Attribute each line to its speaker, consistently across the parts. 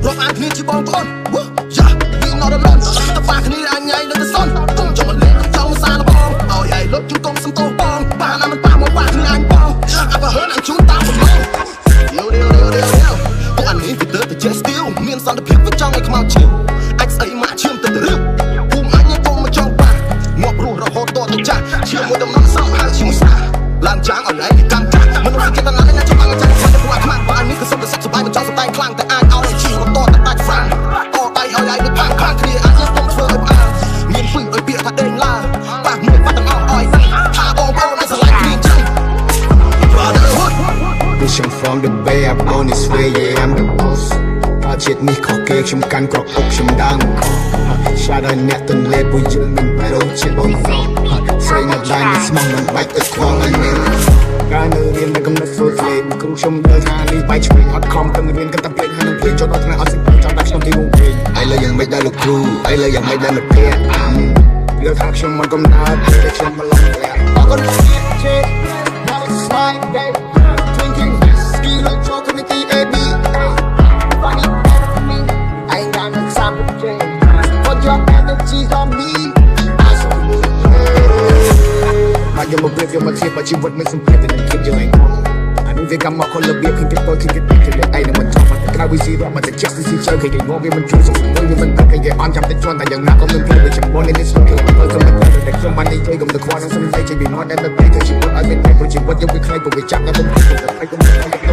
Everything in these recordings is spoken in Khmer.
Speaker 1: រាប់អានគ្នាជាបងប្អូនយ៉ាពីណរឡនតបាគ្នាអញញ៉ៃនៅតែសនទុំចង់លេងចង់សារបងឲ្យឯងលុបជូនកុំសំទោសបងបាណាមិនប៉ះមកបាគ្នាអញបងអបហឺនអញជូនតាមបំណងពួកអានេះវាទៅចេះស្ទៀវមានសន្តិភាពវាចង់ឲ្យខ្មៅឈៀវអាចស្អីមកឈាមទៅទៅរឿងភូមិអញកុំមកចង់ប៉ះងាប់រស់រហូតតទៅចាស់ឈាមមួយដំណំស្រោហៅឈ្មោះសាឡើងចាំងអនឡាញកាន់ចាស់មនុស្សគេតណាស់ណាចាំបានចាំស្វាយពួកអាខ្មាំងបើអានេះគឺសុខតែសុខសប្បាយមិនចង់ស្ដែងខ្លាំងតែអាចឲ្យឈីរត់តតែដាច់ហ្វ្រាំងអត់ដៃឲ្យឯងទៅខាងខាងគ្នាអាចយកខ្ញុំធ្វើឲ្យផ្អាមានពីឲ្យពាក្យថាដេញឡាប៉ះមួយប៉ះទាំងអស់ឲ្យថាបងប្អូនឲ្យស្រឡាញ់គ្នាចឹង
Speaker 2: Pushing from the bay up on this way yeah I'm the boss អត់ជាតិនេះខុសគេខ្ញុំកាន់ក្រអុកខ្ញុំដើមខុស Shout out អ្នកទន្លេពួកយើងមិនបែរជាតិបងសោះស្រីនៅដែរនេះស្មងមិនបាច់ទៅខ្វល់អីនេះការនៅរៀននៅកំណត់សូត្រលេងគ្រូខ្ញុំលើថានេះបែកឆ្វេងអត់ខំទាំងរៀនកាន់តែពេកហើយនឹងពេកចុះដល់ថ្នាក់អត់សិចង់ដាក់ខ្ញុំទីវងពេកឥឡូវយ៉ាងមិនដែរលោកគ្រូឥឡូវយ៉ាងមិនដែរមិត្តភក្តិលើថាខ្ញុំមិនកំណត់ទេខ្ញុំមិនឡងធ្លាក់អរគុណជេ Now it's my day drinking whiskey like chocolate AB funny me I ain't got no time to change put your energies on me I should be my your breath your material but you would make some better than keep your ankle I know they got my color beer can get both can get big and I know one top but can we see that but the justice is okay can go even choose some way even back and get on jump the joint that young not coming play with your born in this okay but some of the that somebody take them the corner some day to be not that the big she put I been paper she what you we claim but we jack up the play them the play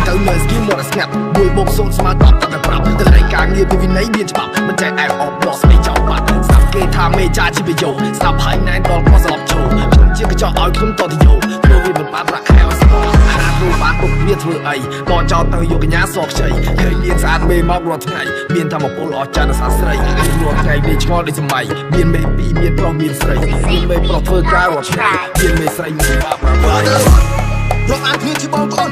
Speaker 2: ទៅលើស្គីមកស្ងាត់មួយបូកសូនស្មើ10តែប្រាប់ទៅឯការងារពីវិន័យមានច្បាប់មិនចេះអែអបបោះស្មីចោលបាត់ស្ដាប់គេថាមេចាជីវយោស្ដាប់ហើយណែនដល់មកស្លាប់ឈោខ្ញុំជាកញ្ចក់ឲ្យខ្ញុំតទៅយោធ្វើវាមិនបានប្រាក់ខែឲ្យស្គាល់ហាគ្រូបានពុកវាធ្វើអីបកចោលទៅយកកញ្ញាសខ្ចីឃើញមានស្អាតមេមករាល់ថ្ងៃមានធម្មពលអស្ចារ្យសាស្ត្រីរាល់ថ្ងៃវាឆ្ងល់ដូចសម័យមានមេពីរមានប្រុសមានស្រីមានមេប្រុសធ្វើការរាល់ថ្ងៃមានមេស្រីមួយបាបរាប់អានគ្នាជាបងប្អូន